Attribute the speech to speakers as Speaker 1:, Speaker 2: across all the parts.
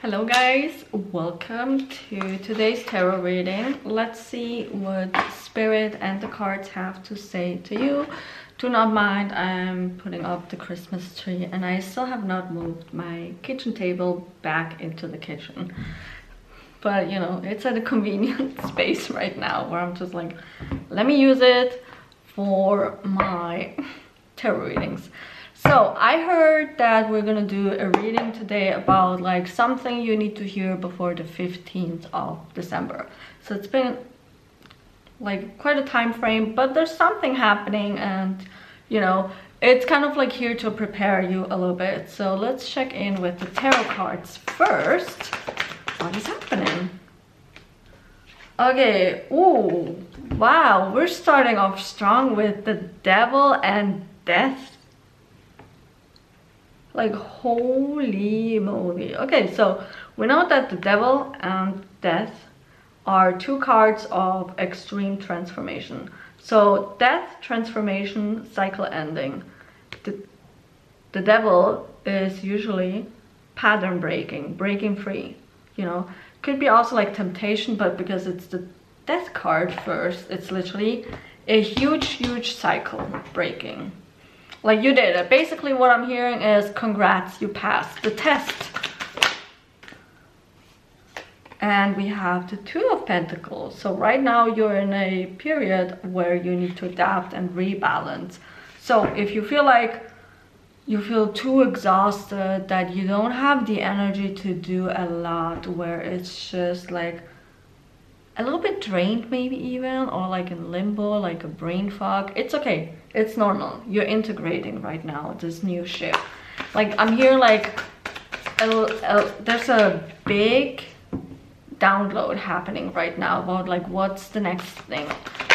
Speaker 1: Hello guys, welcome to today's tarot reading. Let's see what Spirit and the cards have to say to you. Do not mind, I'm putting up the Christmas tree and I still have not moved my kitchen table back into the kitchen. But you know, it's at a convenient space right now where I'm just like, let me use it for my tarot readings. So I heard that we're gonna do a reading today about like something you need to hear before the 15th of December. So it's been like quite a time frame, but there's something happening and you know, it's kind of like here to prepare you a little bit. So let's check in with the tarot cards first. What is happening? Okay, ooh, wow, we're starting off strong with the Devil and Death. Like, holy moly. Okay, so we know that the Devil and Death are two cards of extreme transformation. So Death, transformation, cycle ending. The Devil is usually pattern breaking, breaking free, you know. Could be also like temptation, but because it's the Death card first, it's literally a huge cycle breaking. Like you did it. Basically what I'm hearing is congrats, you passed the test. And we have the Two of Pentacles. So right now you're in a period where you need to adapt and rebalance. So if you feel like you feel too exhausted, that you don't have the energy to do a lot, where it's just like a little bit drained maybe even, or like in limbo, like a brain fog, it's okay. It's normal. You're integrating right now this new ship. Like I'm here like there's a big download happening right now about like what's the next thing,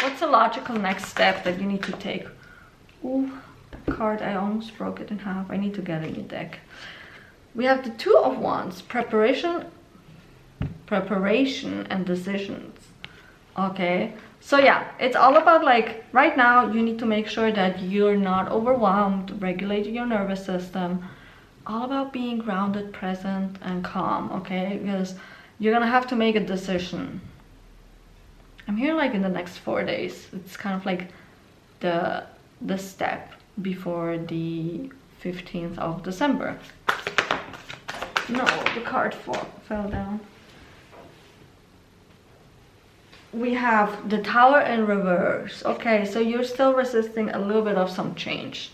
Speaker 1: what's the logical next step that you need to take. Ooh, the card, I almost broke it in half. I need to get a new deck. We have the Two of Wands, preparation and decisions. Okay, so yeah, it's all about like right now you need to make sure that you're not overwhelmed, regulating your nervous system, all about being grounded, present and calm. Okay, because you're gonna have to make a decision. I'm here like in the next 4 days. It's kind of like the step before the 15th of December. No, the card fell down. We have the Tower in reverse. Okay, so you're still resisting a little bit of some change.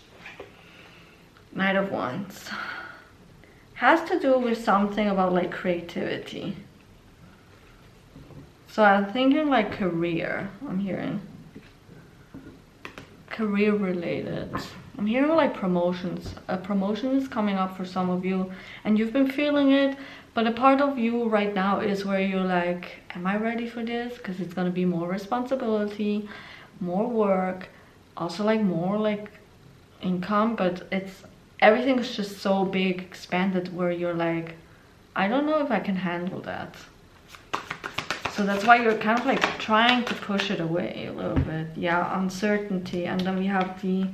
Speaker 1: Knight of Wands. Has to do with something about like creativity. So I'm thinking like career. I'm hearing career related. I'm hearing like promotions. A promotion is coming up for some of you and you've been feeling it, but a part of you right now is where you're like, am I ready for this? Because it's going to be more responsibility, more work, also like more like income, but everything is just so big, expanded, where you're like, I don't know if I can handle that. So that's why you're kind of like trying to push it away a little bit. Yeah, uncertainty. And then we have the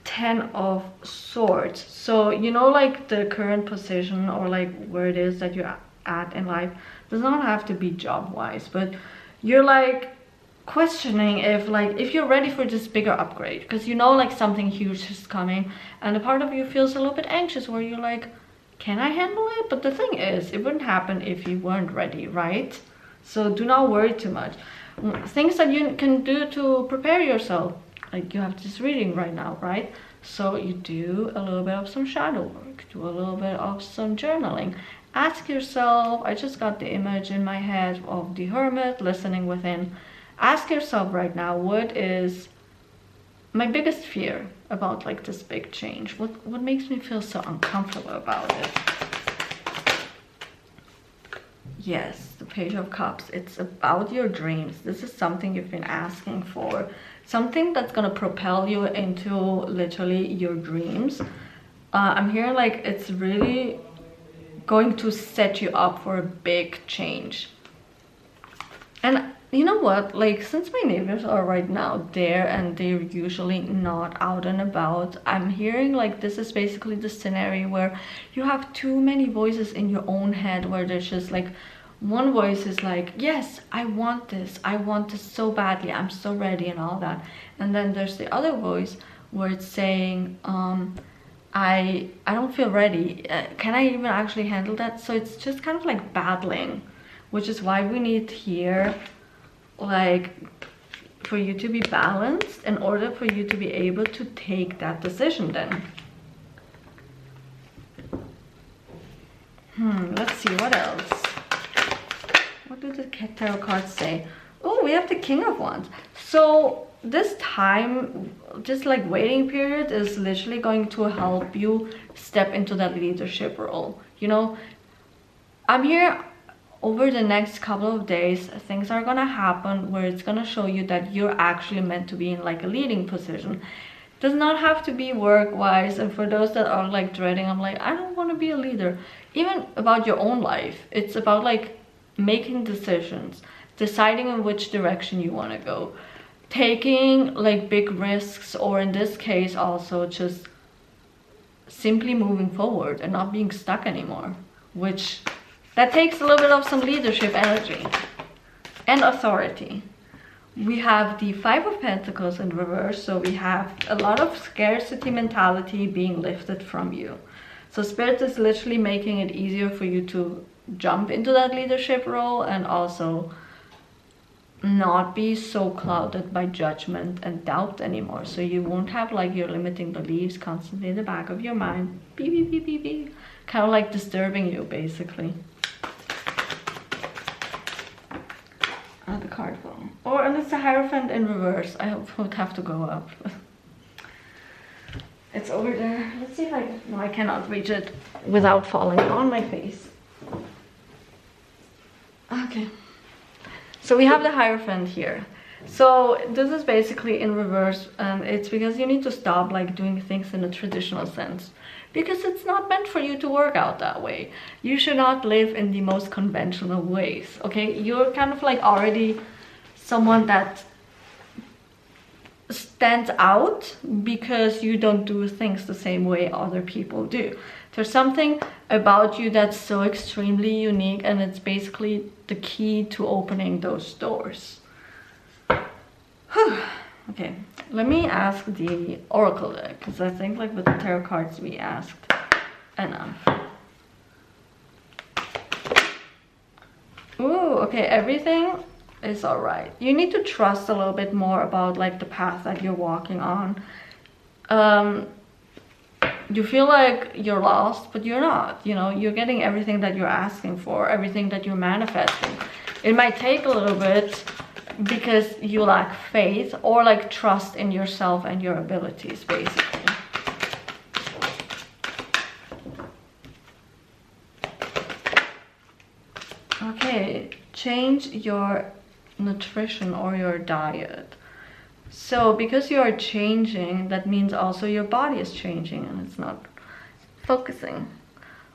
Speaker 1: Ten of Swords. So you know, like the current position or like where it is that you're at in life does not have to be job wise, but you're like questioning if you're ready for this bigger upgrade, because you know like something huge is coming and a part of you feels a little bit anxious where you're like, can I handle it? But the thing is, it wouldn't happen if you weren't ready, right? So do not worry too much. Things that you can do to prepare yourself, like you have this reading right now, right? So you do a little bit of some shadow work, do a little bit of some journaling. Ask yourself, I just got the image in my head of the Hermit listening within. Ask yourself right now, what is my biggest fear about like this big change? What makes me feel so uncomfortable about it? Yes, the Page of Cups. It's about your dreams. This is something you've been asking for. Something that's gonna propel you into literally your dreams. I'm hearing like it's really going to set you up for a big change. And you know what, like, since my neighbors are right now there and they're usually not out and about, I'm hearing like this is basically the scenario where you have too many voices in your own head, where there's just like one voice is like, yes, I want this so badly, I'm so ready and all that, and then there's the other voice where it's saying, I don't feel ready, can I even actually handle that? So it's just kind of like battling, which is why we need here, like, for you to be balanced in order for you to be able to take that decision then. Let's see what else. What do the tarot cards say? Oh, we have the King of Wands. So this time, just like waiting period, is literally going to help you step into that leadership role. You know, I'm here over the next couple of days, things are gonna happen where it's gonna show you that you're actually meant to be in like a leading position. Does not have to be work-wise, and for those that are like dreading, I'm like, I don't want to be a leader. Even about your own life, it's about like making decisions, deciding in which direction you want to go, taking like big risks, or in this case also just simply moving forward and not being stuck anymore, which that takes a little bit of some leadership energy and authority. We have the Five of Pentacles in reverse, so we have a lot of scarcity mentality being lifted from you. So Spirit is literally making it easier for you to jump into that leadership role and also not be so clouded by judgment and doubt anymore. So you won't have like your limiting beliefs constantly in the back of your mind, beep, beep, beep, beep, beep, kind of like disturbing you basically. The card fell. Or and it's the Hierophant in reverse. I would have to go up. It's over there. Let's see if no, I cannot reach it without falling on my face. Okay. So we have the Hierophant here. So this is basically in reverse, and it's because you need to stop like doing things in a traditional sense, because it's not meant for you to work out that way. You should not live in the most conventional ways, okay? You're kind of like already someone that stands out because you don't do things the same way other people do. There's something about you that's so extremely unique, and it's basically the key to opening those doors. Okay, let me ask the Oracle deck, because I think like with the tarot cards we asked enough. Ooh, okay, everything is alright. You need to trust a little bit more about like the path that you're walking on. You feel like you're lost, but you're not. You know, you're getting everything that you're asking for, everything that you're manifesting. It might take a little bit because you lack faith or like trust in yourself and your abilities basically. Okay, change your nutrition or your diet. So because you are changing, that means also your body is changing and it's not focusing.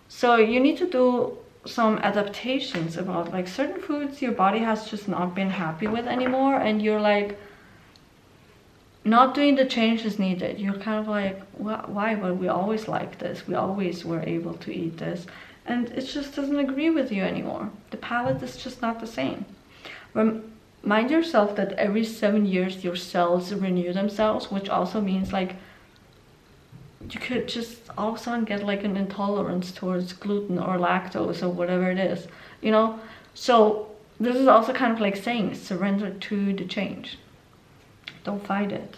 Speaker 1: So you need to do some adaptations about like certain foods your body has just not been happy with anymore, and you're like not doing the changes needed. You're kind of like, why? But we always like this, we always were able to eat this, and it just doesn't agree with you anymore. The palate is just not the same. Remind yourself that every 7 years your cells renew themselves, which also means like you could just all of a sudden get like an intolerance towards gluten or lactose or whatever it is, you know? So this is also kind of like saying surrender to the change. Don't fight it.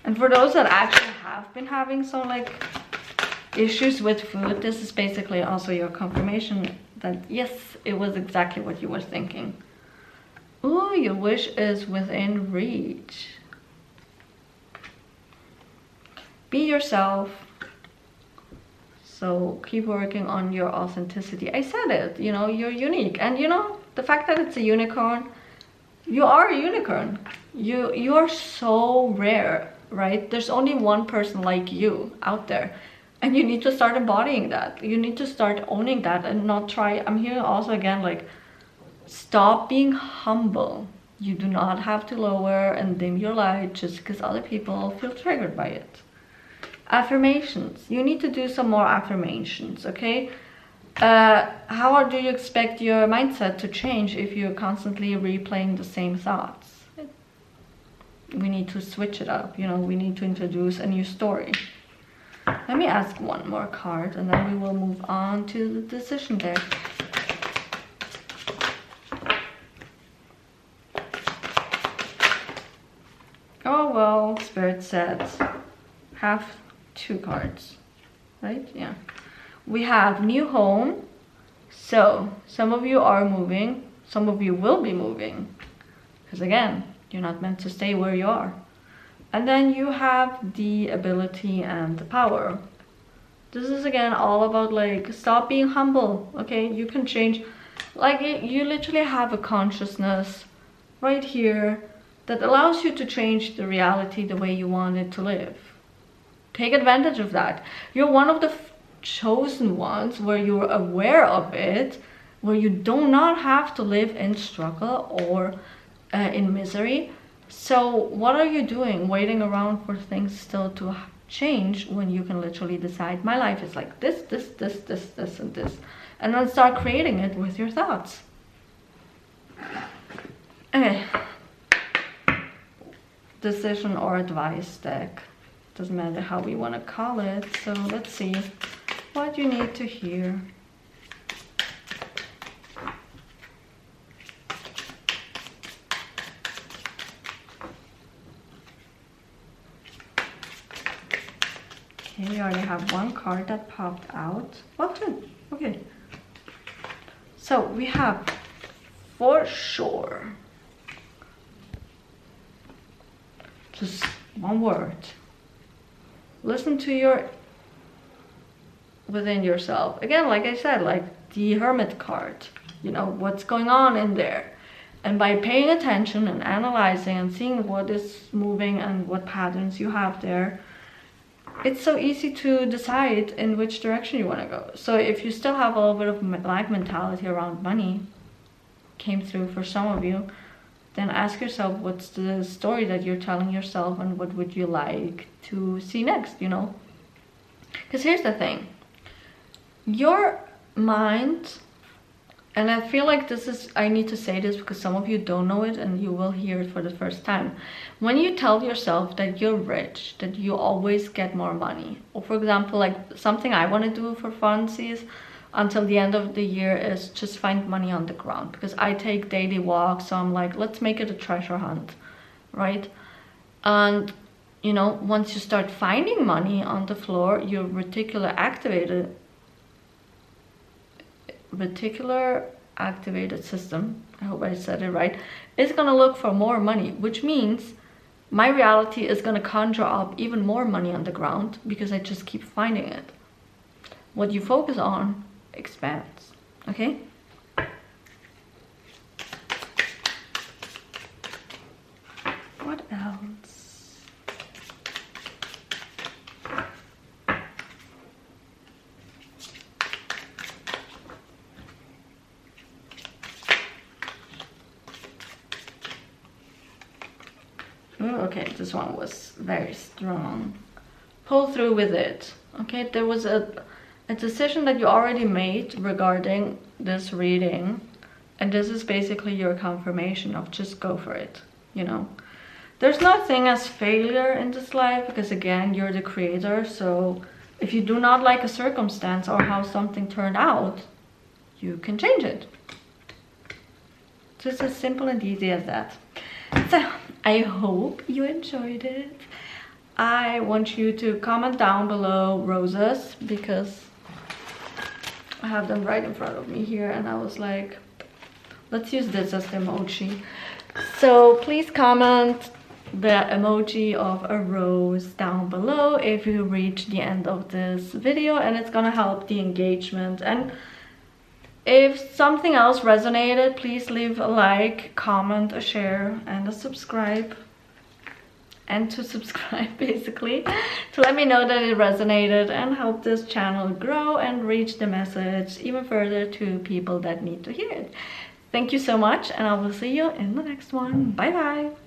Speaker 1: And for those that actually have been having some like issues with food, this is basically also your confirmation that yes, it was exactly what you were thinking. Ooh, your wish is within reach. Be yourself. So keep working on your authenticity. I said it, you know, you're unique. And you know, the fact that it's a unicorn, you are a unicorn. You are so rare, right? There's only one person like you out there. And you need to start embodying that. You need to start owning that and not try. I'm here also again, like, stop being humble. You do not have to lower and dim your light just because other people feel triggered by it. Affirmations. You need to do some more affirmations, okay? How do you expect your mindset to change if you're constantly replaying the same thoughts? We need to switch it up, you know, we need to introduce a new story. Let me ask one more card and then we will move on to the decision deck. Oh well, Spirit said have 2 cards, right? Yeah. We have new home. So some of you are moving, some of you will be moving. Because again, you're not meant to stay where you are. And then you have the ability and the power. This is again all about, like, stop being humble, okay? You can change, like, you literally have a consciousness right here that allows you to change the reality the way you want it to live. Take advantage of that. You're one of the chosen ones where you're aware of it, where you do not have to live in struggle or in misery. So what are you doing waiting around for things still to change when you can literally decide, my life is like this, this, this, this, this, and this, and then start creating it with your thoughts. Okay. Decision or advice deck, doesn't matter how we want to call it. So let's see what you need to hear. Okay, we already have 1 card that popped out. Well, 2. Okay. So we have for sure. Just one word. Listen to your within yourself. Again, like I said, like the Hermit card. You know, what's going on in there. And by paying attention and analyzing and seeing what is moving and what patterns you have there, it's so easy to decide in which direction you want to go. So if you still have a little bit of lack mentality around money, came through for some of you, then ask yourself, what's the story that you're telling yourself and what would you like to see next, you know? Because here's the thing. Your mind, and I feel like this is, I need to say this because some of you don't know it and you will hear it for the first time. When you tell yourself that you're rich, that you always get more money, or for example, like something I want to do for funsies until the end of the year is just find money on the ground, because I take daily walks, so I'm like, let's make it a treasure hunt, right? And you know, once you start finding money on the floor, your reticular activated system, I hope I said it right, is gonna look for more money, which means my reality is gonna conjure up even more money on the ground because I just keep finding it. What you focus on expands, okay? What else? Ooh, okay, this one was very strong. Pull through with it, okay? There was a decision that you already made regarding this reading, and this is basically your confirmation of just go for it, you know? There's no thing as failure in this life, because again, you're the creator, so if you do not like a circumstance or how something turned out, you can change it. Just as simple and easy as that. So, I hope you enjoyed it. I want you to comment down below roses, because I have them right in front of me here, and I was like, let's use this as the emoji. So please comment the emoji of a rose down below if you reach the end of this video, and it's gonna help the engagement. And if something else resonated, please leave a like, comment, a share, and a subscribe. and to subscribe basically, to let me know that it resonated and help this channel grow and reach the message even further to people that need to hear it. Thank you so much, and I will see you in the next one. Bye bye.